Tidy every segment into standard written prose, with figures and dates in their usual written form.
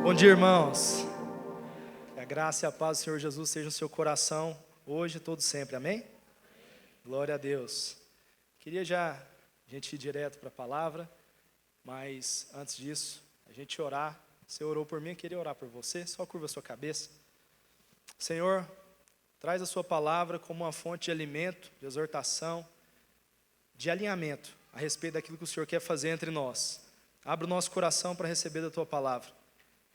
Bom dia, irmãos. Que a graça e a paz do Senhor Jesus sejam no seu coração, hoje e todo sempre, amém? Glória a Deus. Queria já a gente ir direto para a palavra, mas antes disso, a gente orar. Você orou por mim, eu queria orar por você, só curva a sua cabeça. Senhor, traz a sua palavra como uma fonte de alimento, de exortação, de alinhamento a respeito daquilo que o Senhor quer fazer entre nós. Abra o nosso coração para receber da tua palavra.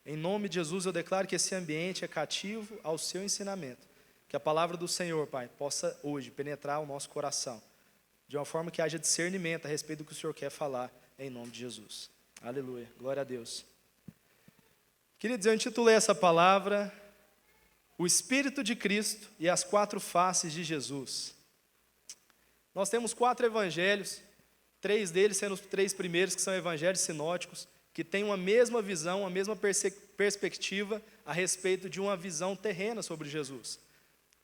Em nome de Jesus, eu declaro que esse ambiente é cativo ao seu ensinamento. Que a palavra do Senhor, Pai, possa hoje penetrar o nosso coração, de uma forma que haja discernimento a respeito do que o Senhor quer falar, em nome de Jesus. Aleluia, glória a Deus. Queridos, eu intitulei essa palavra, O Espírito de Cristo e as Quatro Faces de Jesus. Nós temos 4 evangelhos, 3 deles sendo os 3 primeiros, que são evangelhos sinóticos, que têm uma mesma visão, uma mesma perspectiva a respeito de uma visão terrena sobre Jesus.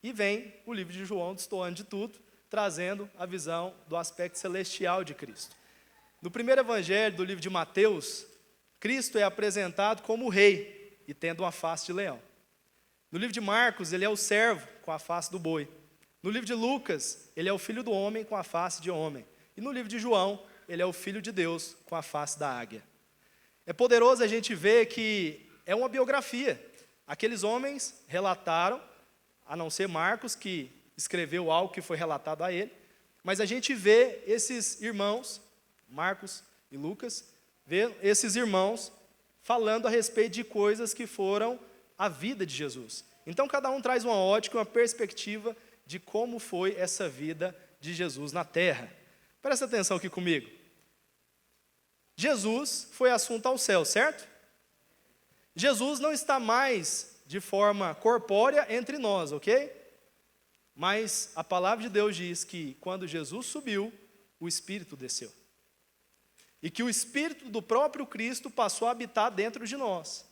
E vem o livro de João, destoando de tudo, trazendo a visão do aspecto celestial de Cristo. No primeiro evangelho do livro de Mateus, Cristo é apresentado como rei e tendo uma face de leão. No livro de Marcos, ele é o servo com a face do boi. No livro de Lucas, ele é o filho do homem com a face de homem. E no livro de João, ele é o filho de Deus com a face da águia. É poderoso a gente ver que é uma biografia. Aqueles homens relataram, a não ser Marcos, que escreveu algo que foi relatado a ele, mas a gente vê esses irmãos, Marcos e Lucas, vê esses irmãos falando a respeito de coisas que foram a vida de Jesus. Então cada um traz uma ótica, uma perspectiva de como foi essa vida de Jesus na terra. Presta atenção aqui comigo. Jesus foi assunto ao céu, certo? Jesus não está mais de forma corpórea entre nós, ok? Mas a palavra de Deus diz que quando Jesus subiu, o Espírito desceu. E que o Espírito do próprio Cristo passou a habitar dentro de nós.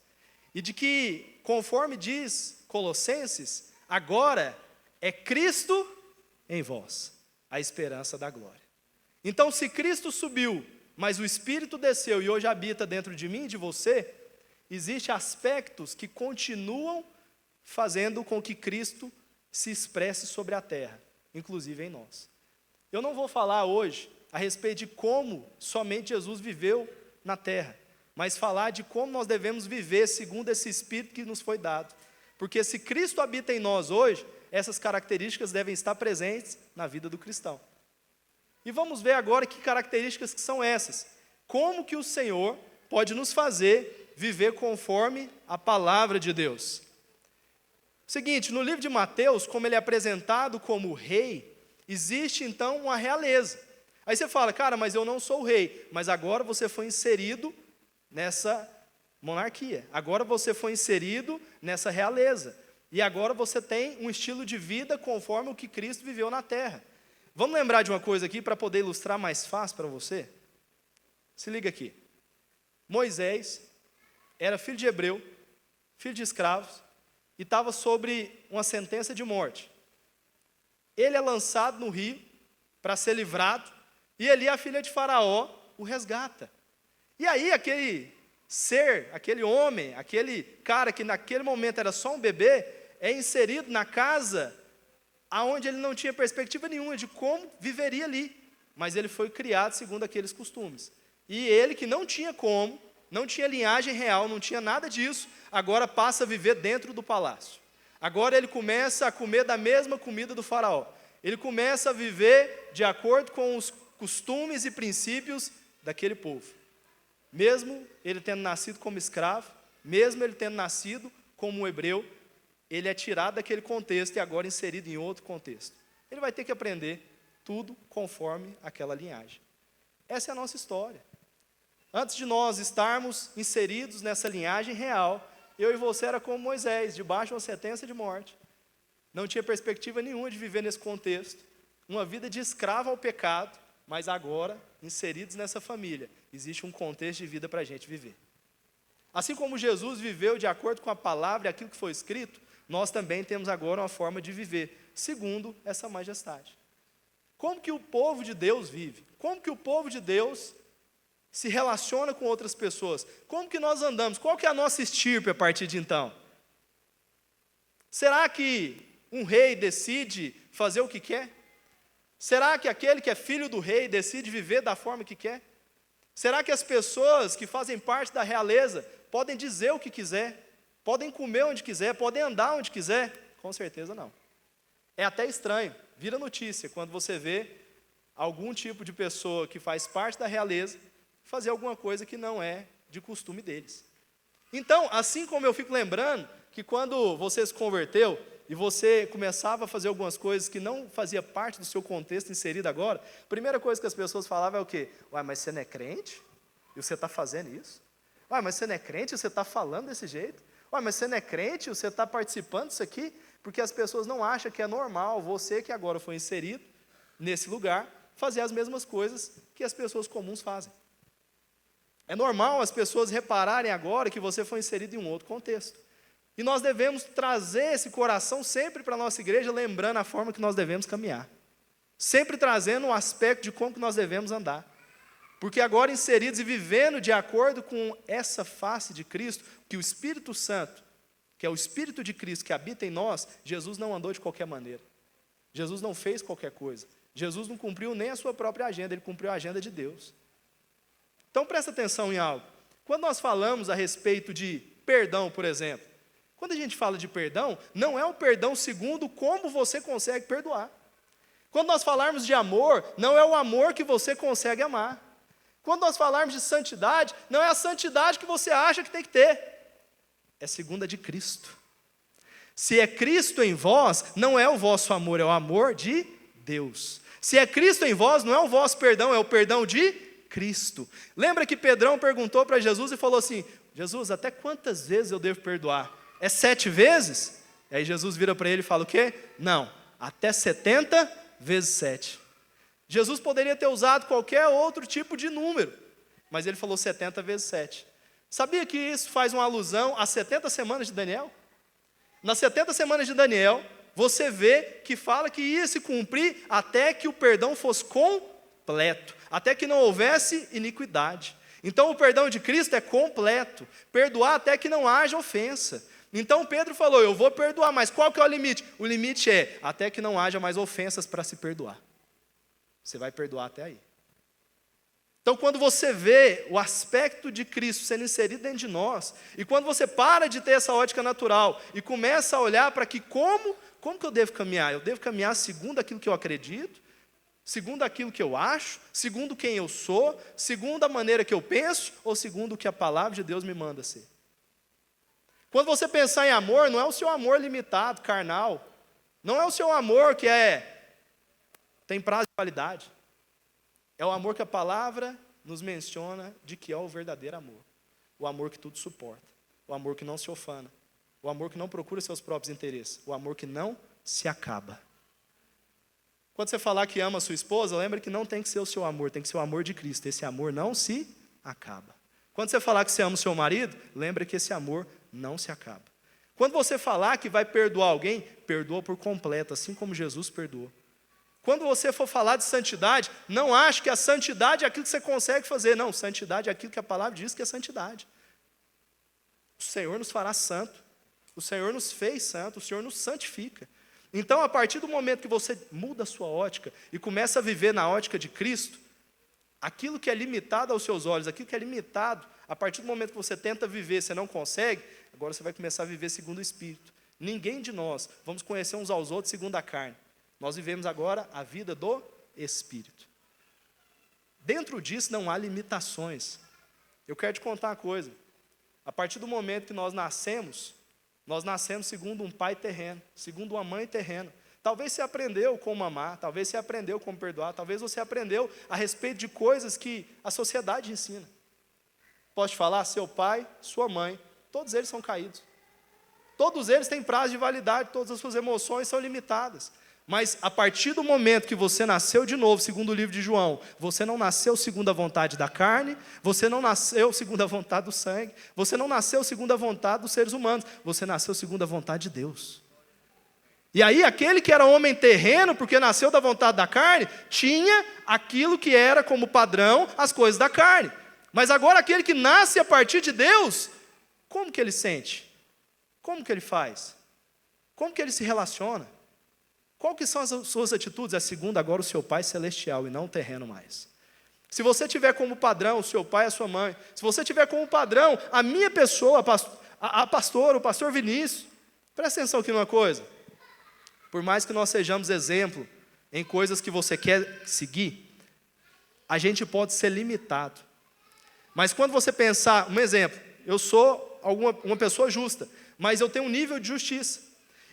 E de que, conforme diz Colossenses, agora é Cristo em vós, a esperança da glória. Então, se Cristo subiu, mas o Espírito desceu e hoje habita dentro de mim e de você, existem aspectos que continuam fazendo com que Cristo se expresse sobre a terra, inclusive em nós. Eu não vou falar hoje a respeito de como somente Jesus viveu na terra, mas falar de como nós devemos viver segundo esse Espírito que nos foi dado. Porque se Cristo habita em nós hoje, essas características devem estar presentes na vida do cristão. E vamos ver agora que características que são essas. Como que o Senhor pode nos fazer viver conforme a palavra de Deus. Seguinte, no livro de Mateus, como ele é apresentado como rei, existe então uma realeza. Aí você fala, cara, mas eu não sou o rei. Mas agora você foi inserido nessa monarquia. Agora você foi inserido nessa realeza. E agora você tem um estilo de vida conforme o que Cristo viveu na terra. Vamos lembrar de uma coisa aqui para poder ilustrar mais fácil para você? Se liga aqui. Moisés era filho de hebreu, filho de escravos, e estava sobre uma sentença de morte. Ele é lançado no rio para ser livrado, e ali a filha de Faraó o resgata. E aí aquele ser, aquele homem, aquele cara que naquele momento era só um bebê, é inserido na casa aonde ele não tinha perspectiva nenhuma de como viveria ali, mas ele foi criado segundo aqueles costumes. E ele que não tinha como, não tinha linhagem real, não tinha nada disso, agora passa a viver dentro do palácio. Agora ele começa a comer da mesma comida do faraó. Ele começa a viver de acordo com os costumes e princípios daquele povo. Mesmo ele tendo nascido como escravo, mesmo ele tendo nascido como um hebreu, ele é tirado daquele contexto e agora inserido em outro contexto. Ele vai ter que aprender tudo conforme aquela linhagem. Essa é a nossa história. Antes de nós estarmos inseridos nessa linhagem real, eu e você era como Moisés, debaixo de uma sentença de morte. Não tinha perspectiva nenhuma de viver nesse contexto. Uma vida de escravo ao pecado, mas agora, inseridos nessa família, existe um contexto de vida para a gente viver. Assim como Jesus viveu de acordo com a palavra e aquilo que foi escrito, nós também temos agora uma forma de viver, segundo essa majestade. Como que o povo de Deus vive? Como que o povo de Deus se relaciona com outras pessoas, como que nós andamos? Qual que é a nossa estirpe a partir de então? Será que um rei decide fazer o que quer? Será que aquele que é filho do rei decide viver da forma que quer? Será que as pessoas que fazem parte da realeza podem dizer o que quiser? Podem comer onde quiser? Podem andar onde quiser? Com certeza não. É até estranho, vira notícia quando você vê algum tipo de pessoa que faz parte da realeza fazer alguma coisa que não é de costume deles. Então, assim como eu fico lembrando que quando você se converteu e você começava a fazer algumas coisas que não fazia parte do seu contexto inserido agora, a primeira coisa que as pessoas falavam é o quê? Ué, mas você não é crente? E você está fazendo isso? Ué, mas você não é crente e você está falando desse jeito? Ué, mas você não é crente e você está participando disso aqui? Porque as pessoas não acham que é normal você que agora foi inserido nesse lugar fazer as mesmas coisas que as pessoas comuns fazem. É normal as pessoas repararem agora que você foi inserido em um outro contexto. E nós devemos trazer esse coração sempre para a nossa igreja, lembrando a forma que nós devemos caminhar. Sempre trazendo um aspecto de como que nós devemos andar. Porque agora inseridos e vivendo de acordo com essa face de Cristo, que o Espírito Santo, que é o Espírito de Cristo que habita em nós, Jesus não andou de qualquer maneira. Jesus não fez qualquer coisa. Jesus não cumpriu nem a sua própria agenda, ele cumpriu a agenda de Deus. Então presta atenção em algo. Quando nós falamos a respeito de perdão, por exemplo, quando a gente fala de perdão, não é o perdão segundo como você consegue perdoar. Quando nós falarmos de amor, não é o amor que você consegue amar. Quando nós falarmos de santidade, não é a santidade que você acha que tem que ter. É segunda de Cristo. Se é Cristo em vós, não é o vosso amor, é o amor de Deus. Se é Cristo em vós, não é o vosso perdão, é o perdão de Cristo. Lembra que Pedrão perguntou para Jesus e falou assim: Jesus, até quantas vezes eu devo perdoar? É 7 vezes? E aí Jesus vira para ele e fala o quê? Não, até 70 vezes 7. Jesus poderia ter usado qualquer outro tipo de número, mas ele falou 70 vezes 7. Sabia que isso faz uma alusão às 70 semanas de Daniel? Nas 70 semanas de Daniel, você vê que fala que ia se cumprir até que o perdão fosse completo, até que não houvesse iniquidade. Então o perdão de Cristo é completo, perdoar até que não haja ofensa. Então Pedro falou, eu vou perdoar, mas qual que é o limite? O limite é até que não haja mais ofensas para se perdoar. Você vai perdoar até aí. Então quando você vê o aspecto de Cristo sendo inserido dentro de nós, e quando você para de ter essa ótica natural, e começa a olhar para que como que eu devo caminhar? Eu devo caminhar segundo aquilo que eu acredito, segundo aquilo que eu acho, segundo quem eu sou, segundo a maneira que eu penso, ou segundo o que a palavra de Deus me manda ser. Quando você pensar em amor, não é o seu amor limitado, carnal. Não é o seu amor que tem prazo de validade. É o amor que a palavra nos menciona de que é o verdadeiro amor. O amor que tudo suporta. O amor que não se ufana. O amor que não procura seus próprios interesses. O amor que não se acaba. Quando você falar que ama a sua esposa, lembra que não tem que ser o seu amor, tem que ser o amor de Cristo. Esse amor não se acaba. Quando você falar que você ama o seu marido, lembra que esse amor não se acaba. Quando você falar que vai perdoar alguém, perdoa por completo, assim como Jesus perdoou. Quando você for falar de santidade, não ache que a santidade é aquilo que você consegue fazer. Não, santidade é aquilo que a palavra diz que é santidade. O Senhor nos fará santo. O Senhor nos fez santo, o Senhor nos santifica. Então, a partir do momento que você muda a sua ótica e começa a viver na ótica de Cristo, aquilo que é limitado aos seus olhos, aquilo que é limitado, a partir do momento que você tenta viver, você não consegue, agora você vai começar a viver segundo o Espírito. Ninguém de nós vamos conhecer uns aos outros segundo a carne. Nós vivemos agora a vida do Espírito. Dentro disso não há limitações. Eu quero te contar uma coisa. A partir do momento que nós nascemos segundo um pai terreno, segundo uma mãe terrena. Talvez você aprendeu como amar, talvez você aprendeu como perdoar, talvez você aprendeu a respeito de coisas que a sociedade ensina. Posso te falar? Seu pai, sua mãe, todos eles são caídos. Todos eles têm prazo de validade, todas as suas emoções são limitadas. Mas a partir do momento que você nasceu de novo, segundo o livro de João, você não nasceu segundo a vontade da carne, você não nasceu segundo a vontade do sangue, você não nasceu segundo a vontade dos seres humanos, você nasceu segundo a vontade de Deus. E aí aquele que era homem terreno, porque nasceu da vontade da carne, tinha aquilo que era como padrão as coisas da carne. Mas agora aquele que nasce a partir de Deus, como que ele sente? Como que ele faz? Como que ele se relaciona? Qual que são as suas atitudes? É segundo agora o seu Pai Celestial e não terreno mais. Se você tiver como padrão o seu pai e a sua mãe, se você tiver como padrão a minha pessoa, a pastora, o pastor Vinícius, presta atenção aqui numa coisa. Por mais que nós sejamos exemplo em coisas que você quer seguir, a gente pode ser limitado. Mas quando você pensar, um exemplo, eu sou uma pessoa justa, mas eu tenho um nível de justiça.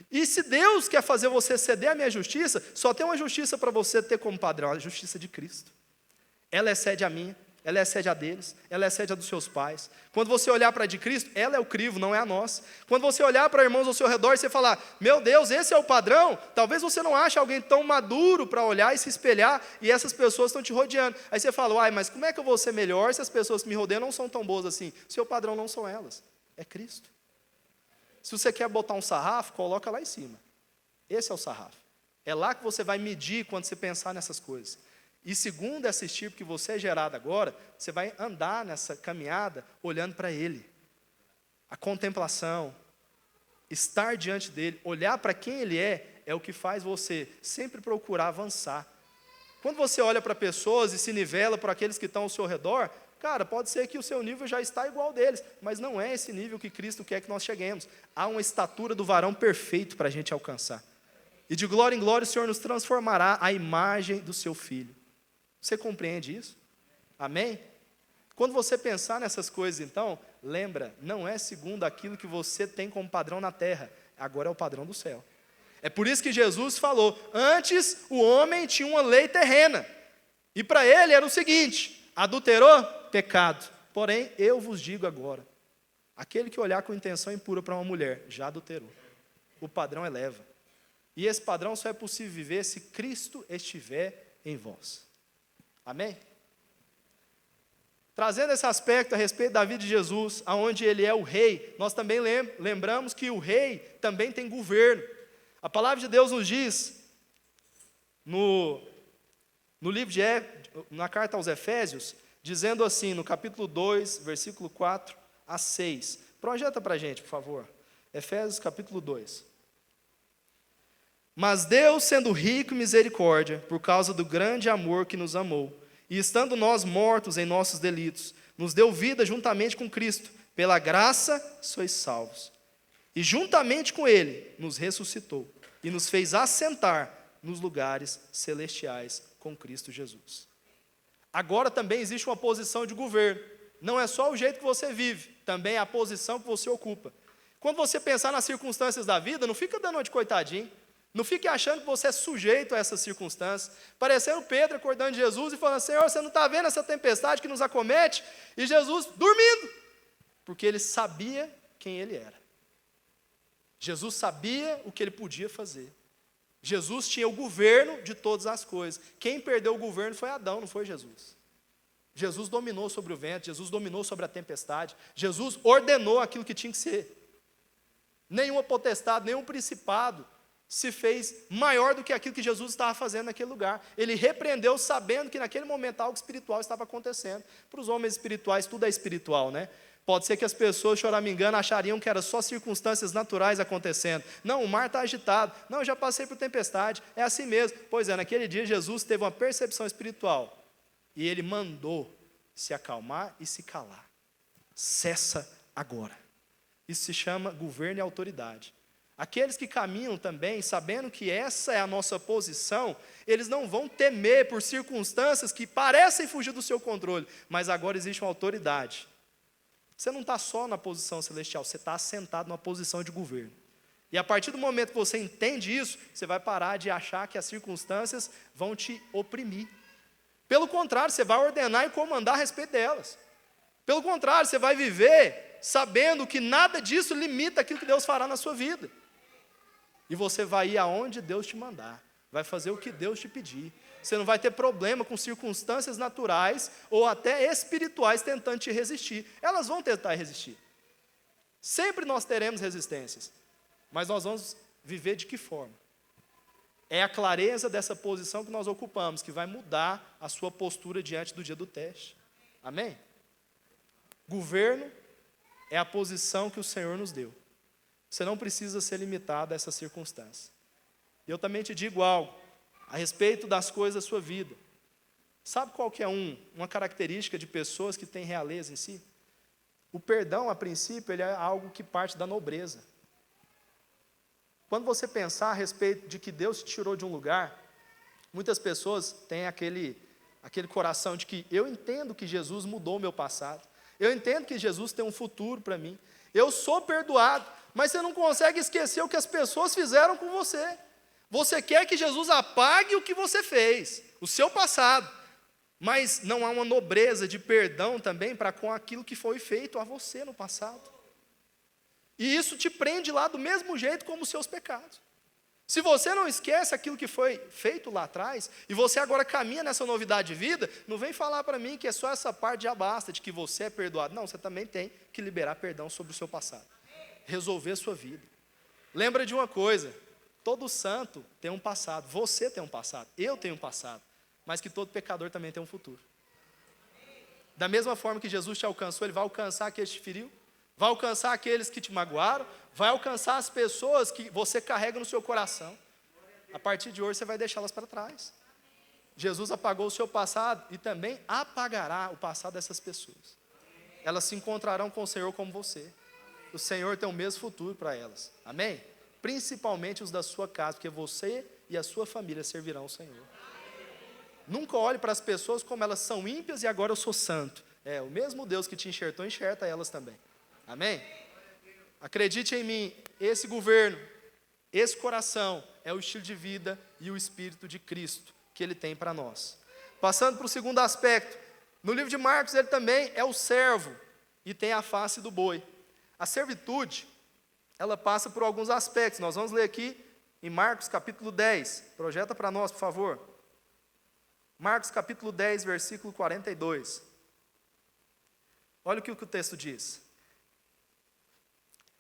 E se Deus quer fazer você ceder à minha justiça, só tem uma justiça para você ter como padrão, a justiça de Cristo. Ela excede a minha, ela excede a deles, ela excede a dos seus pais. Quando você olhar para a de Cristo, ela é o crivo, não é a nossa. Quando você olhar para irmãos ao seu redor e você falar, meu Deus, esse é o padrão, talvez você não ache alguém tão maduro para olhar e se espelhar, e essas pessoas estão te rodeando. Aí você fala, uai, mas como é que eu vou ser melhor se as pessoas que me rodeiam não são tão boas assim? Seu padrão não são elas, é Cristo. Se você quer botar um sarrafo, coloca lá em cima. Esse é o sarrafo. É lá que você vai medir quando você pensar nessas coisas. E segundo esse tipo que você é gerado agora, você vai andar nessa caminhada olhando para Ele. A contemplação, estar diante dEle, olhar para quem Ele é o que faz você sempre procurar avançar. Quando você olha para pessoas e se nivela por aqueles que estão ao seu redor, cara, pode ser que o seu nível já está igual deles, mas não é esse nível que Cristo quer que nós cheguemos. Há uma estatura do varão perfeito para a gente alcançar. E de glória em glória o Senhor nos transformará à imagem do seu Filho. Você compreende isso? Amém? Quando você pensar nessas coisas, então, lembra, não é segundo aquilo que você tem como padrão na terra, agora é o padrão do céu. É por isso que Jesus falou, antes o homem tinha uma lei terrena, e para ele era o seguinte, adulterou, pecado. Porém, eu vos digo agora, aquele que olhar com intenção impura para uma mulher, já adulterou. O padrão eleva. E esse padrão só é possível viver se Cristo estiver em vós. Amém? Trazendo esse aspecto a respeito da vida de Jesus, aonde Ele é o rei, nós também lembramos que o rei também tem governo. A palavra de Deus nos diz, no livro na carta aos Efésios, dizendo assim, no capítulo 2, versículo 4 a 6. Projeta para a gente, por favor. Efésios capítulo 2. Mas Deus, sendo rico em misericórdia, por causa do grande amor que nos amou, e estando nós mortos em nossos delitos, nos deu vida juntamente com Cristo, pela graça sois salvos. E juntamente com Ele nos ressuscitou, e nos fez assentar nos lugares celestiais com Cristo Jesus. Agora também existe uma posição de governo, não é só o jeito que você vive, também é a posição que você ocupa. Quando você pensar nas circunstâncias da vida, não fica dando uma de coitadinho, não fique achando que você é sujeito a essas circunstâncias, parecendo Pedro acordando de Jesus e falando, Senhor, você não está vendo essa tempestade que nos acomete? E Jesus dormindo, porque ele sabia quem ele era. Jesus sabia o que ele podia fazer. Jesus tinha o governo de todas as coisas. Quem perdeu o governo foi Adão, não foi Jesus. Jesus dominou sobre o vento, Jesus dominou sobre a tempestade, Jesus ordenou aquilo que tinha que ser. Nenhuma potestade, nenhum principado se fez maior do que aquilo que Jesus estava fazendo naquele lugar. Ele repreendeu sabendo que naquele momento algo espiritual estava acontecendo. Para os homens espirituais tudo é espiritual, né? Pode ser que as pessoas, choramingando, achariam que eram só circunstâncias naturais acontecendo. Não, o mar está agitado. Não, eu já passei por tempestade. É assim mesmo. Pois é, naquele dia Jesus teve uma percepção espiritual. E ele mandou se acalmar e se calar. Cessa agora. Isso se chama governo e autoridade. Aqueles que caminham também, sabendo que essa é a nossa posição, eles não vão temer por circunstâncias que parecem fugir do seu controle, mas agora existe uma autoridade. Você não está só na posição celestial, você está assentado numa posição de governo. E a partir do momento que você entende isso, você vai parar de achar que as circunstâncias vão te oprimir. Pelo contrário, você vai ordenar e comandar a respeito delas. Pelo contrário, você vai viver sabendo que nada disso limita aquilo que Deus fará na sua vida. E você vai ir aonde Deus te mandar, vai fazer o que Deus te pedir. Você não vai ter problema com circunstâncias naturais ou até espirituais tentando te resistir. Elas vão tentar resistir. Sempre nós teremos resistências, mas nós vamos viver de que forma? É a clareza dessa posição que nós ocupamos que vai mudar a sua postura diante do dia do teste. Amém? Governo é a posição que o Senhor nos deu. Você não precisa ser limitado a essa circunstância. E eu também te digo algo a respeito das coisas da sua vida. Sabe qual que é uma característica de pessoas que têm realeza em si? O perdão, a princípio, ele é algo que parte da nobreza. Quando você pensar a respeito de que Deus te tirou de um lugar, muitas pessoas têm aquele coração de que eu entendo que Jesus mudou o meu passado. Eu entendo que Jesus tem um futuro para mim. Eu sou perdoado, mas você não consegue esquecer o que as pessoas fizeram com você. Você quer que Jesus apague o que você fez, o seu passado. Mas não há uma nobreza de perdão também para com aquilo que foi feito a você no passado. E isso te prende lá do mesmo jeito como os seus pecados. Se você não esquece aquilo que foi feito lá atrás, e você agora caminha nessa novidade de vida, não vem falar para mim que é só essa parte já basta, de que você é perdoado. Não, você também tem que liberar perdão sobre o seu passado. Resolver a sua vida. Lembra de uma coisa, todo santo tem um passado, você tem um passado, eu tenho um passado, mas que todo pecador também tem um futuro. Da mesma forma que Jesus te alcançou, Ele vai alcançar aqueles que te feriu, vai alcançar aqueles que te magoaram, vai alcançar as pessoas que você carrega no seu coração. A partir de hoje você vai deixá-las para trás. Jesus apagou o seu passado e também apagará o passado dessas pessoas. Elas se encontrarão com o Senhor como você. O Senhor tem o mesmo futuro para elas. Amém? Principalmente os da sua casa, porque você e a sua família servirão ao Senhor. Nunca olhe para as pessoas como elas são ímpias e agora eu sou santo. O mesmo Deus que te enxertou, enxerta elas também. Amém? Acredite em mim, esse governo, esse coração é o estilo de vida e o Espírito de Cristo que Ele tem para nós. Passando para o segundo aspecto, no livro de Marcos ele também é o servo e tem a face do boi. A servitude, ela passa por alguns aspectos. Nós vamos ler aqui em Marcos capítulo 10. Projeta para nós, por favor. Marcos capítulo 10, versículo 42. Olha o que o texto diz.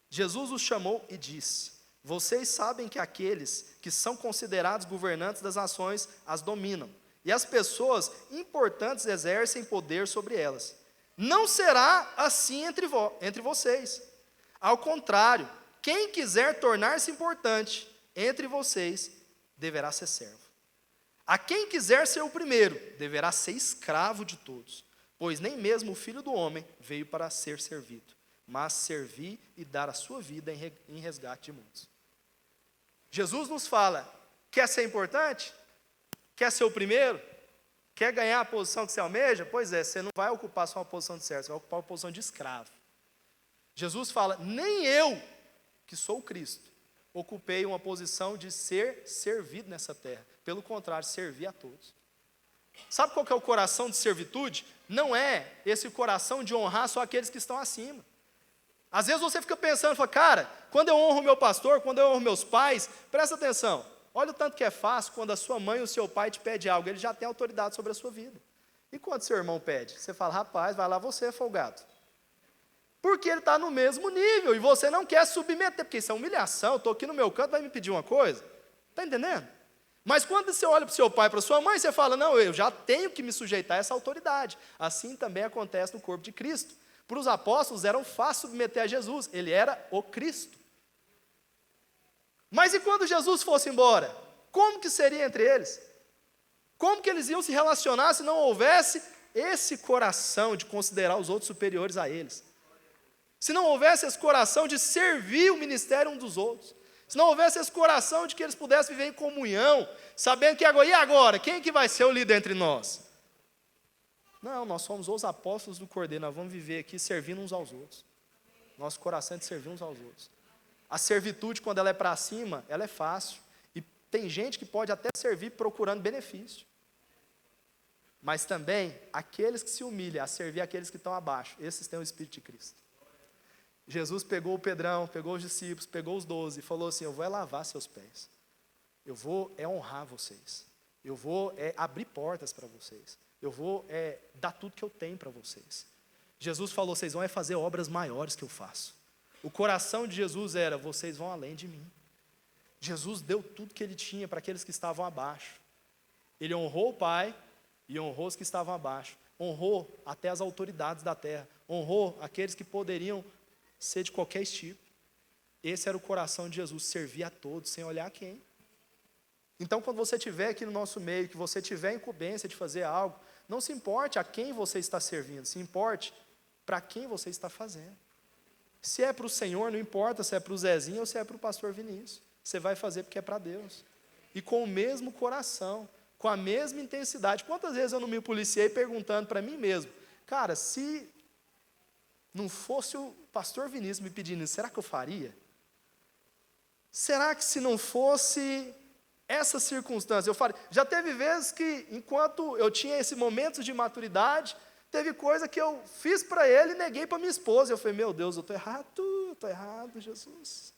Jesus os chamou e disse: vocês sabem que aqueles que são considerados governantes das nações as dominam, e as pessoas importantes exercem poder sobre elas. Não será assim entre vocês. Ao contrário, quem quiser tornar-se importante entre vocês, deverá ser servo. A quem quiser ser o primeiro, deverá ser escravo de todos, pois nem mesmo o Filho do Homem veio para ser servido, mas servir e dar a sua vida em resgate de muitos. Jesus nos fala, quer ser importante? Quer ser o primeiro? Quer ganhar a posição que você almeja? Pois é, você não vai ocupar só uma posição de servo, você vai ocupar uma posição de escravo. Jesus fala, nem eu, que sou o Cristo, ocupei uma posição de ser servido nessa terra. Pelo contrário, servir a todos. Sabe qual que é o coração de servitude? Não é esse coração de honrar só aqueles que estão acima. Às vezes você fica pensando, fala, cara, quando eu honro meu pastor, quando eu honro meus pais, presta atenção, olha o tanto que é fácil quando a sua mãe ou o seu pai te pede algo, ele já tem autoridade sobre a sua vida. E quando seu irmão pede? Você fala, rapaz, vai lá você, folgado. Porque ele está no mesmo nível, e você não quer submeter, porque isso é humilhação, eu estou aqui no meu canto, vai me pedir uma coisa? Está entendendo? Mas quando você olha para o seu pai, para a sua mãe, você fala, não, eu já tenho que me sujeitar a essa autoridade. Assim também acontece no corpo de Cristo. Para os apóstolos era fácil submeter a Jesus, ele era o Cristo. Mas e quando Jesus fosse embora? Como que seria entre eles? Como que eles iam se relacionar se não houvesse esse coração de considerar os outros superiores a eles? Se não houvesse esse coração de servir o ministério uns dos outros? Se não houvesse esse coração de que eles pudessem viver em comunhão, sabendo que agora, e agora? Quem que vai ser o líder entre nós? Não, nós somos os apóstolos do Cordeiro, nós vamos viver aqui servindo uns aos outros. Nosso coração é de servir uns aos outros. A servitude, quando ela é para cima, ela é fácil. E tem gente que pode até servir procurando benefício. Mas também, aqueles que se humilham a servir aqueles que estão abaixo, esses têm o Espírito de Cristo. Jesus pegou o Pedrão, pegou os discípulos, pegou os 12 e falou assim, eu vou lavar seus pés. Eu vou honrar vocês. Eu vou abrir portas para vocês. Eu vou dar tudo que eu tenho para vocês. Jesus falou, vocês vão fazer obras maiores que eu faço. O coração de Jesus era, vocês vão além de mim. Jesus deu tudo que ele tinha para aqueles que estavam abaixo. Ele honrou o Pai e honrou os que estavam abaixo. Honrou até as autoridades da terra. honrou aqueles que poderiam ser de qualquer tipo. Esse era o coração de Jesus, servir a todos, sem olhar quem. Então, quando você estiver aqui no nosso meio, que você tiver incumbência de fazer algo, não se importe a quem você está servindo, se importe para quem você está fazendo. Se é para o Senhor, não importa se é para o Zezinho ou se é para o pastor Vinícius. Você vai fazer porque é para Deus. E com o mesmo coração, com a mesma intensidade. Quantas vezes eu não me policiei perguntando para mim mesmo, cara, se não fosse o pastor Vinícius me pedindo isso, será que eu faria? Será que se não fosse essa circunstância, eu faria? Já teve vezes que, enquanto eu tinha esse momento de maturidade, teve coisa que eu fiz para ele e neguei para minha esposa. Eu falei, meu Deus, eu estou errado, Jesus.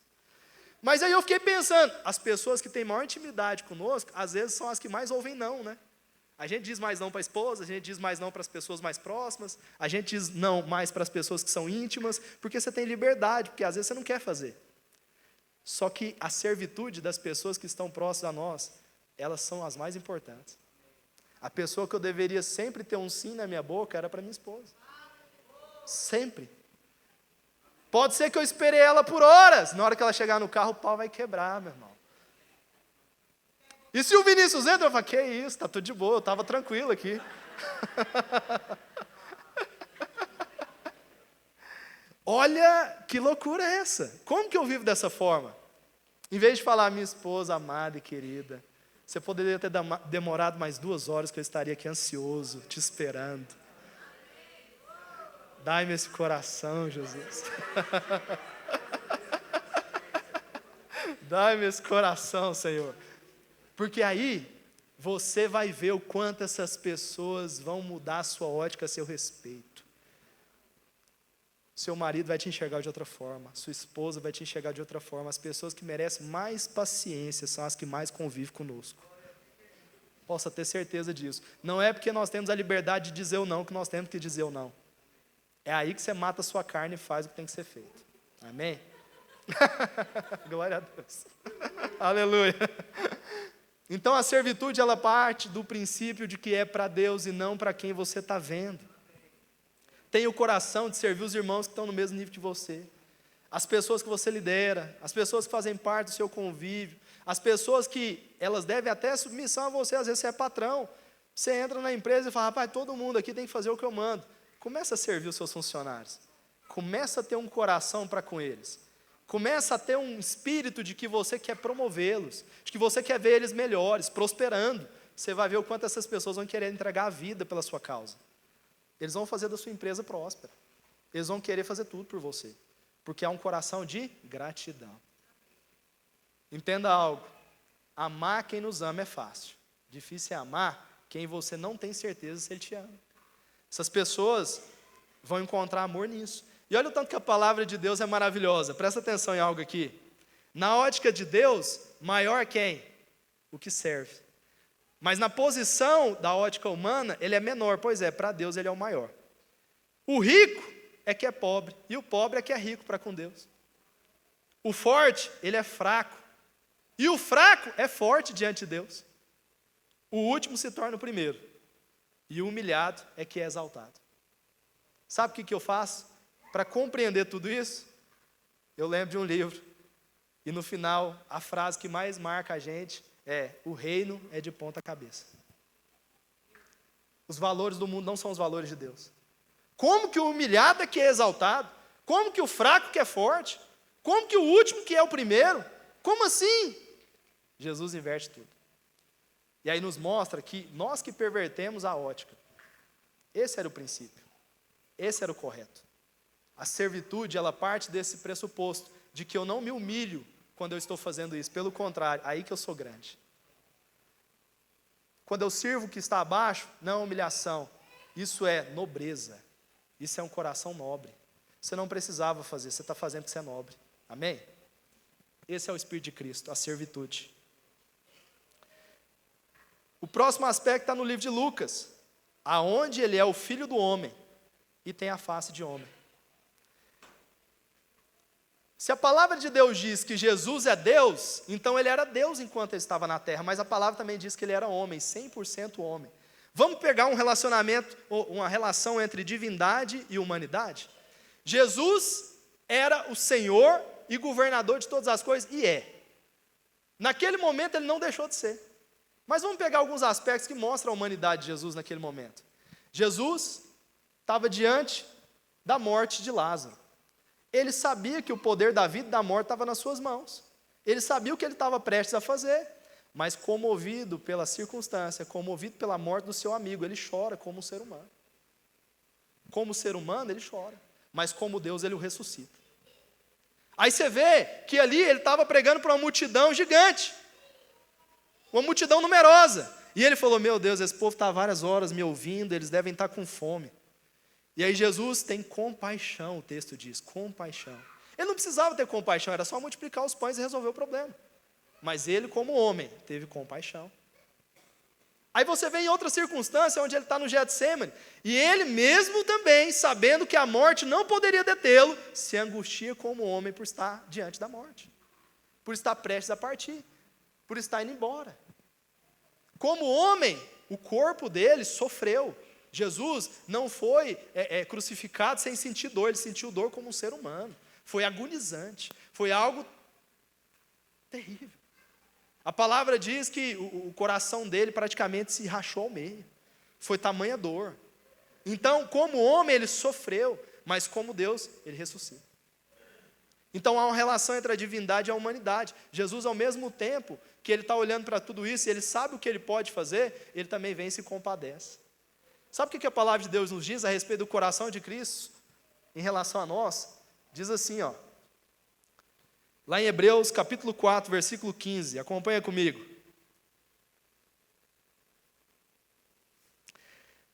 Mas aí eu fiquei pensando, as pessoas que têm maior intimidade conosco, às vezes são as que mais ouvem não, né? A gente diz mais não para a esposa, a gente diz mais não para as pessoas mais próximas, a gente diz não mais para as pessoas que são íntimas, porque você tem liberdade, porque às vezes você não quer fazer. Só que a servitude das pessoas que estão próximas a nós, elas são as mais importantes. A pessoa que eu deveria sempre ter um sim na minha boca era para minha esposa. Sempre. Pode ser que eu esperei ela por horas. Na hora que ela chegar no carro, o pau vai quebrar, meu irmão. E se o Vinícius entra, eu falo, que isso, tá tudo de boa, eu estava tranquilo aqui. Olha que loucura é essa. Como que eu vivo dessa forma? Em vez de falar, minha esposa amada e querida, você poderia ter demorado mais 2 horas que eu estaria aqui ansioso, te esperando. Dai-me esse coração, Jesus. Dai-me esse coração, Senhor. Porque aí você vai ver o quanto essas pessoas vão mudar a sua ótica a seu respeito. Seu marido vai te enxergar de outra forma, sua esposa vai te enxergar de outra forma. As pessoas que merecem mais paciência são as que mais convivem conosco. Possa ter certeza disso. Não é porque nós temos a liberdade de dizer o não que nós temos que dizer o não. É aí que você mata a sua carne e faz o que tem que ser feito. Amém? Glória a Deus. Aleluia. Então a servitude, ela parte do princípio de que é para Deus e não para quem você está vendo. Tenha o coração de servir os irmãos que estão no mesmo nível que você. As pessoas que você lidera, as pessoas que fazem parte do seu convívio, as pessoas que elas devem até submissão a você, às vezes você é patrão. Você entra na empresa e fala, rapaz, todo mundo aqui tem que fazer o que eu mando. Começa a servir os seus funcionários. Começa a ter um coração para com eles. Começa a ter um espírito de que você quer promovê-los, de que você quer ver eles melhores, prosperando. Você vai ver o quanto essas pessoas vão querer entregar a vida pela sua causa. Eles vão fazer da sua empresa próspera. Eles vão querer fazer tudo por você. Porque há um coração de gratidão. Entenda algo. Amar quem nos ama é fácil. Difícil é amar quem você não tem certeza se ele te ama. Essas pessoas vão encontrar amor nisso. E olha o tanto que a palavra de Deus é maravilhosa. Presta atenção em algo aqui. Na ótica de Deus, maior quem? O que serve. Mas na posição da ótica humana, ele é menor. Pois é, para Deus ele é o maior. O rico é que é pobre. E o pobre é que é rico para com Deus. O forte, ele é fraco. E o fraco é forte diante de Deus. O último se torna o primeiro. E o humilhado é que é exaltado. Sabe o que eu faço? Para compreender tudo isso, eu lembro de um livro. E no final, a frase que mais marca a gente é: o reino é de ponta cabeça. Os valores do mundo não são os valores de Deus. Como que o humilhado é que é exaltado? Como que o fraco que é forte? Como que o último que é o primeiro? Como assim? Jesus inverte tudo. E aí nos mostra que nós que pervertemos a ótica. Esse era o princípio. Esse era o correto. A servitude, ela parte desse pressuposto de que eu não me humilho quando eu estou fazendo isso. Pelo contrário, aí que eu sou grande. Quando eu sirvo o que está abaixo, não é humilhação. Isso é nobreza. Isso é um coração nobre. Você não precisava fazer, você está fazendo porque você é nobre. Amém? Esse é o Espírito de Cristo, a servitude. O próximo aspecto está no livro de Lucas, aonde ele é o filho do homem e tem a face de homem. Se a palavra de Deus diz que Jesus é Deus, então ele era Deus enquanto ele estava na terra, mas a palavra também diz que ele era homem, 100% homem. Vamos pegar um relacionamento, uma relação entre divindade e humanidade? Jesus era o Senhor e governador de todas as coisas, e é. Naquele momento ele não deixou de ser. Mas vamos pegar alguns aspectos que mostram a humanidade de Jesus naquele momento. Jesus estava diante da morte de Lázaro. Ele sabia que o poder da vida e da morte estava nas suas mãos. Ele sabia o que ele estava prestes a fazer. Mas comovido pela circunstância, comovido pela morte do seu amigo, ele chora como um ser humano. Como ser humano, ele chora. Mas como Deus, ele o ressuscita. Aí você vê que ali ele estava pregando para uma multidão gigante. Uma multidão numerosa. E ele falou, meu Deus, esse povo está várias horas me ouvindo, eles devem estar com fome. E aí Jesus tem compaixão, o texto diz, compaixão. Ele não precisava ter compaixão, era só multiplicar os pães e resolver o problema. Mas ele, como homem, teve compaixão. Aí você vê em outra circunstância, onde ele está no Getsemane, e ele mesmo também, sabendo que a morte não poderia detê-lo, se angustia como homem por estar diante da morte, por estar prestes a partir, por estar indo embora. Como homem, o corpo dele sofreu. Jesus não foi crucificado sem sentir dor, ele sentiu dor como um ser humano. Foi agonizante, foi algo terrível. A palavra diz que o coração dele praticamente se rachou ao meio. Foi tamanha dor. Então, como homem, ele sofreu, mas como Deus, ele ressuscita. Então, há uma relação entre a divindade e a humanidade. Jesus, ao mesmo tempo que ele está olhando para tudo isso, e ele sabe o que ele pode fazer, ele também vem e se compadece. Sabe o que a palavra de Deus nos diz a respeito do coração de Cristo, em relação a nós? Diz assim, ó. Lá em Hebreus, capítulo 4, versículo 15. Acompanha comigo.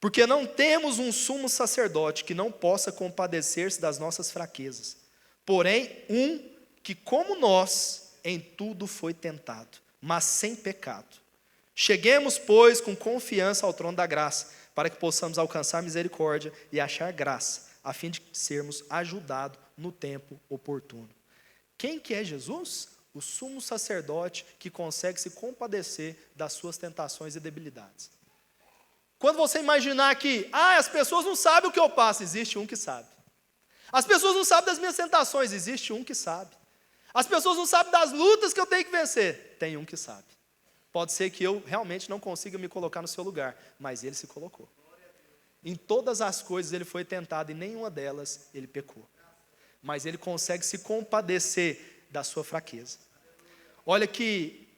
Porque não temos um sumo sacerdote que não possa compadecer-se das nossas fraquezas, porém um que, como nós, em tudo foi tentado, mas sem pecado. Cheguemos, pois, com confiança ao trono da graça, para que possamos alcançar misericórdia e achar graça, a fim de sermos ajudados no tempo oportuno. Quem que é Jesus? O sumo sacerdote que consegue se compadecer das suas tentações e debilidades. Quando você imaginar que, as pessoas não sabem o que eu passo, existe um que sabe. As pessoas não sabem das minhas tentações, existe um que sabe. As pessoas não sabem das lutas que eu tenho que vencer, tem um que sabe. Pode ser que eu realmente não consiga me colocar no seu lugar, mas ele se colocou. Em todas as coisas ele foi tentado e nenhuma delas ele pecou. Mas ele consegue se compadecer da sua fraqueza. Olha que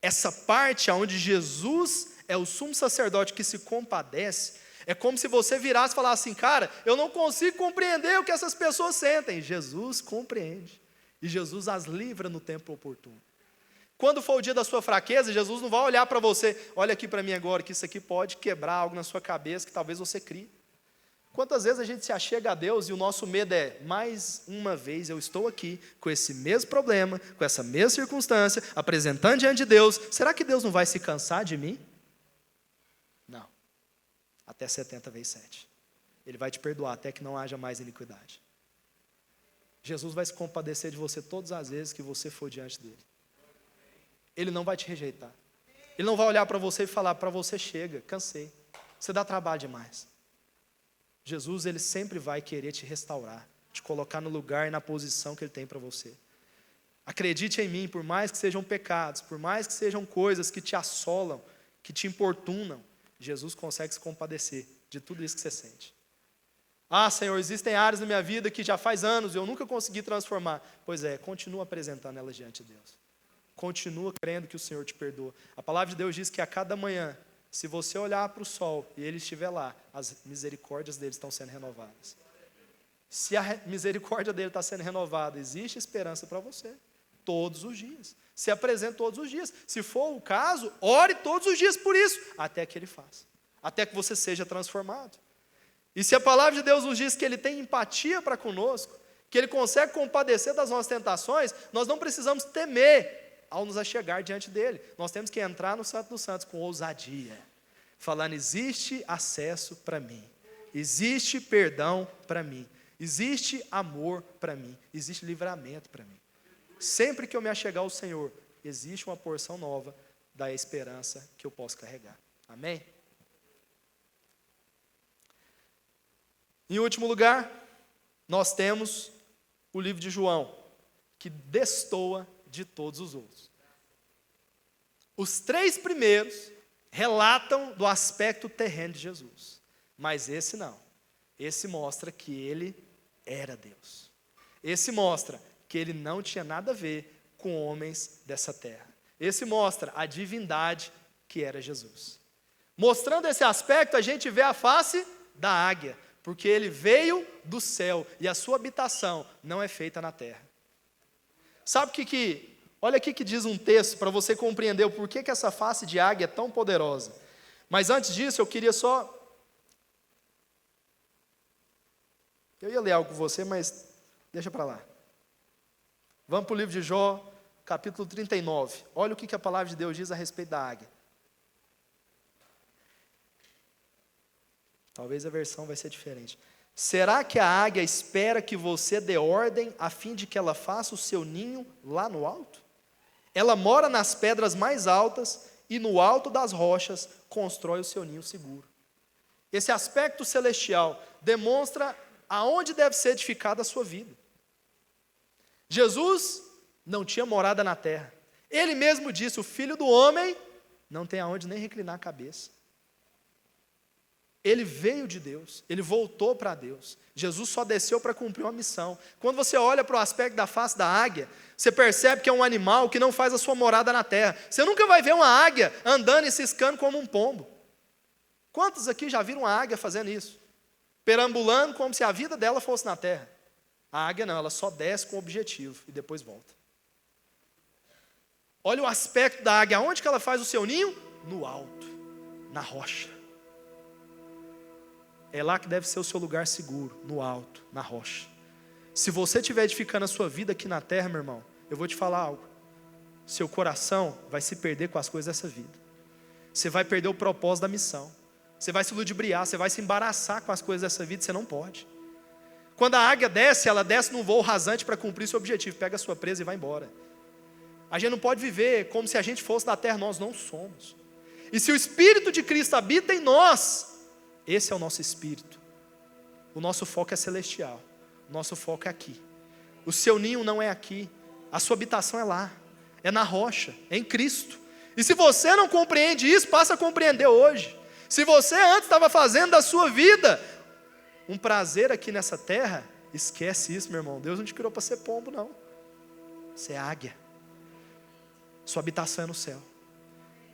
essa parte onde Jesus é o sumo sacerdote que se compadece, é como se você virasse e falasse assim, cara, eu não consigo compreender o que essas pessoas sentem. Jesus compreende. E Jesus as livra no tempo oportuno. Quando for o dia da sua fraqueza, Jesus não vai olhar para você, olha aqui para mim agora, que isso aqui pode quebrar algo na sua cabeça que talvez você crie. Quantas vezes a gente se achega a Deus e o nosso medo é, mais uma vez eu estou aqui com esse mesmo problema, com essa mesma circunstância, apresentando diante de Deus, será que Deus não vai se cansar de mim? Não, até 70 vezes 7. Ele vai te perdoar até que não haja mais iniquidade. Jesus vai se compadecer de você todas as vezes que você for diante dele. Ele não vai te rejeitar. Ele não vai olhar para você e falar, para você chega, cansei, você dá trabalho demais. Jesus, ele sempre vai querer te restaurar, te colocar no lugar e na posição que ele tem para você. Acredite em mim, por mais que sejam pecados, por mais que sejam coisas que te assolam, que te importunam, Jesus consegue se compadecer de tudo isso que você sente. Senhor, existem áreas na minha vida que já faz anos eu nunca consegui transformar. Pois é, continua apresentando elas diante de Deus. Continua crendo que o Senhor te perdoa. A palavra de Deus diz que a cada manhã, se você olhar para o sol e ele estiver lá, as misericórdias dele estão sendo renovadas. Se a misericórdia dele está sendo renovada, existe esperança para você. Todos os dias. Se apresente todos os dias. Se for o caso, ore todos os dias por isso, até que ele faça. Até que você seja transformado. E se a palavra de Deus nos diz que ele tem empatia para conosco, que ele consegue compadecer das nossas tentações, nós não precisamos temer ao nos achegar diante dele. Nós temos que entrar no Santo dos Santos com ousadia, falando, existe acesso para mim, existe perdão para mim, existe amor para mim, existe livramento para mim. Sempre que eu me achegar ao Senhor, existe uma porção nova da esperança que eu posso carregar. Amém? Em último lugar, nós temos o livro de João, que destoa de todos os outros. Os 3 primeiros relatam do aspecto terreno de Jesus, mas esse não. Esse mostra que ele era Deus. Esse mostra que ele não tinha nada a ver com homens dessa terra. Esse mostra a divindade que era Jesus. Mostrando esse aspecto, a gente vê a face da águia, porque ele veio do céu e a sua habitação não é feita na terra. Sabe o que olha aqui que diz um texto para você compreender o porquê que essa face de águia é tão poderosa. Mas antes disso, eu queria só... Eu ia ler algo com você, mas deixa para lá. Vamos para o livro de Jó, capítulo 39. Olha o que a palavra de Deus diz a respeito da águia. Talvez a versão vai ser diferente. Será que a águia espera que você dê ordem a fim de que ela faça o seu ninho lá no alto? Ela mora nas pedras mais altas e no alto das rochas constrói o seu ninho seguro. Esse aspecto celestial demonstra aonde deve ser edificada a sua vida. Jesus não tinha morada na terra. Ele mesmo disse, o Filho do Homem não tem aonde nem reclinar a cabeça. Ele veio de Deus, ele voltou para Deus. Jesus só desceu para cumprir uma missão. Quando você olha para o aspecto da face da águia, você percebe que é um animal que não faz a sua morada na terra. Você nunca vai ver uma águia andando e ciscando como um pombo. Quantos aqui já viram uma águia fazendo isso? Perambulando como se a vida dela fosse na terra. A águia não, ela só desce com objetivo e depois volta. Olha o aspecto da águia. Onde que ela faz o seu ninho? No alto, na rocha. É lá que deve ser o seu lugar seguro, no alto, na rocha. Se você estiver edificando a sua vida aqui na terra, meu irmão, eu vou te falar algo. Seu coração vai se perder com as coisas dessa vida. Você vai perder o propósito da missão. Você vai se ludibriar, você vai se embaraçar com as coisas dessa vida, você não pode. Quando a águia desce, ela desce num voo rasante para cumprir seu objetivo. Pega a sua presa e vai embora. A gente não pode viver como se a gente fosse da terra, nós não somos. E se o Espírito de Cristo habita em nós, esse é o nosso espírito. O nosso foco é celestial. O nosso foco é aqui. O seu ninho não é aqui. A sua habitação é lá. É na rocha, é em Cristo. E se você não compreende isso, passa a compreender hoje. Se você antes estava fazendo da sua vida um prazer aqui nessa terra, esquece isso, meu irmão. Deus não te criou para ser pombo, não. Você é águia. Sua habitação é no céu.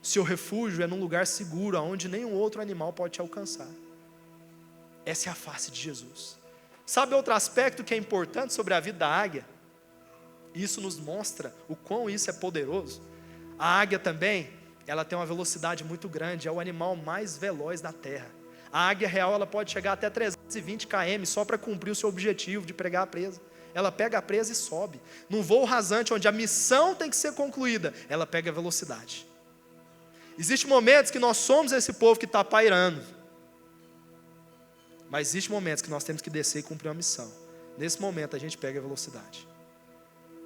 Seu refúgio é num lugar seguro, onde nenhum outro animal pode te alcançar. Essa é a face de Jesus. Sabe outro aspecto que é importante sobre a vida da águia? Isso nos mostra o quão isso é poderoso. A águia também, ela tem uma velocidade muito grande, é o animal mais veloz da terra. A águia real, ela pode chegar até 320 km só para cumprir o seu objetivo de pegar a presa. Ela pega a presa e sobe. Num voo rasante, onde a missão tem que ser concluída, ela pega a velocidade. Existem momentos que nós somos esse povo que está pairando. Mas existem momentos que nós temos que descer e cumprir uma missão. Nesse momento a gente pega a velocidade.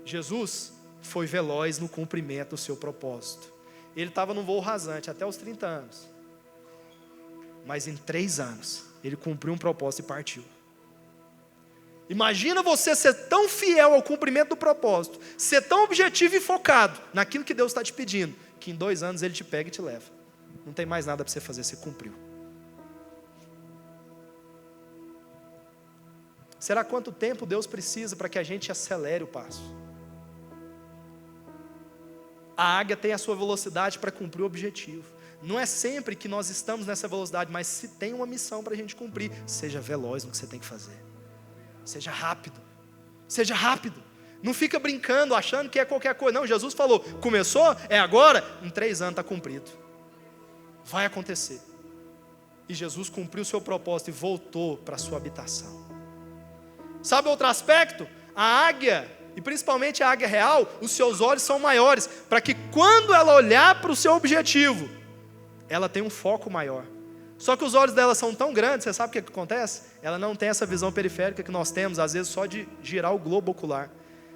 Jesus foi veloz no cumprimento do seu propósito. Ele estava num voo rasante até os 30 anos. Mas em 3 anos, ele cumpriu um propósito e partiu. Imagina você ser tão fiel ao cumprimento do propósito, ser tão objetivo e focado naquilo que Deus está te pedindo, que em 2 anos ele te pega e te leva. Não tem mais nada para você fazer, você cumpriu. Será quanto tempo Deus precisa para que a gente acelere o passo? A águia tem a sua velocidade para cumprir o objetivo. Não é sempre que nós estamos nessa velocidade, mas se tem uma missão para a gente cumprir, seja veloz no que você tem que fazer. Seja rápido. Seja rápido. Não fica brincando, achando que é qualquer coisa. Não, Jesus falou, começou, é agora, em 3 anos está cumprido. Vai acontecer. E Jesus cumpriu o seu propósito e voltou para a sua habitação. Sabe outro aspecto? A águia, e principalmente a águia real, os seus olhos são maiores, para que quando ela olhar para o seu objetivo, ela tem um foco maior. Só que os olhos dela são tão grandes, você sabe o que acontece? Ela não tem essa visão periférica que nós temos, às vezes só de girar o globo ocular.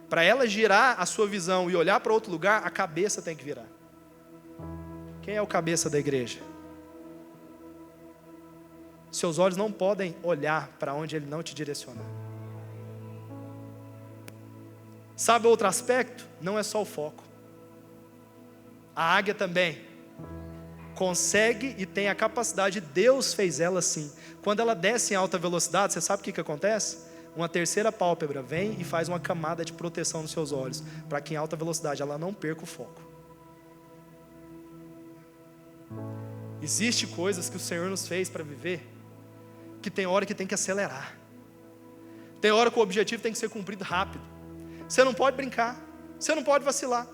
Para ela girar a sua visão e olhar para outro lugar, a cabeça tem que virar. Quem é o cabeça da igreja? Seus olhos não podem olhar para onde Ele não te direcionar. Sabe outro aspecto? Não é só o foco. A águia também consegue e tem a capacidade, Deus fez ela assim. Quando ela desce em alta velocidade, você sabe o que acontece? Uma terceira pálpebra vem e faz uma camada de proteção nos seus olhos, para que em alta velocidade ela não perca o foco. Existem coisas que o Senhor nos fez para viver, que tem hora que tem que acelerar. Tem hora que o objetivo tem que ser cumprido rápido. Você não pode brincar, você não pode vacilar,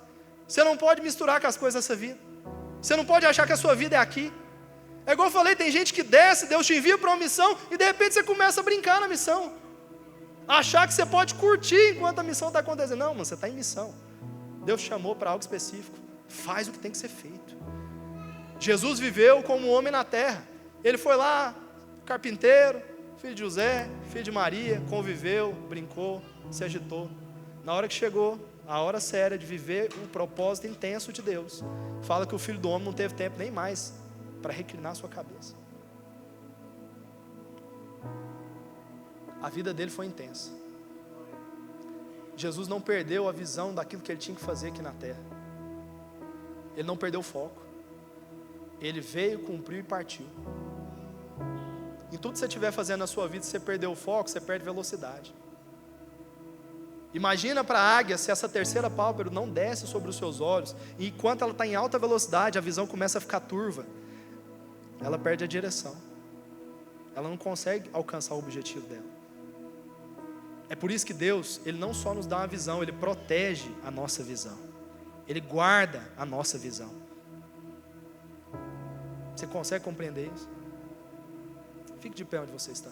você não pode misturar com as coisas dessa vida. Você não pode achar que a sua vida é aqui. É igual eu falei, tem gente que desce, Deus te envia para uma missão e de repente você começa a brincar na missão. Achar que você pode curtir enquanto a missão está acontecendo. Não, mano, você está em missão. Deus te chamou para algo específico. Faz o que tem que ser feito. Jesus viveu como um homem na terra. Ele foi lá, carpinteiro, filho de José, filho de Maria, conviveu, brincou, se agitou. Na hora que chegou a hora séria de viver o propósito intenso de Deus, fala que o Filho do Homem não teve tempo nem mais para reclinar sua cabeça. A vida dele foi intensa. Jesus não perdeu a visão daquilo que ele tinha que fazer aqui na terra. Ele não perdeu o foco. Ele veio, cumpriu e partiu. Em tudo que você estiver fazendo na sua vida, se você perder o foco, você perde velocidade. Imagina para a águia se essa terceira pálpebra não desce sobre os seus olhos, e enquanto ela está em alta velocidade, a visão começa a ficar turva. Ela perde a direção. Ela não consegue alcançar o objetivo dela. É por isso que Deus, Ele não só nos dá uma visão, Ele protege a nossa visão. Ele guarda a nossa visão. Você consegue compreender isso? Fique de pé onde você está.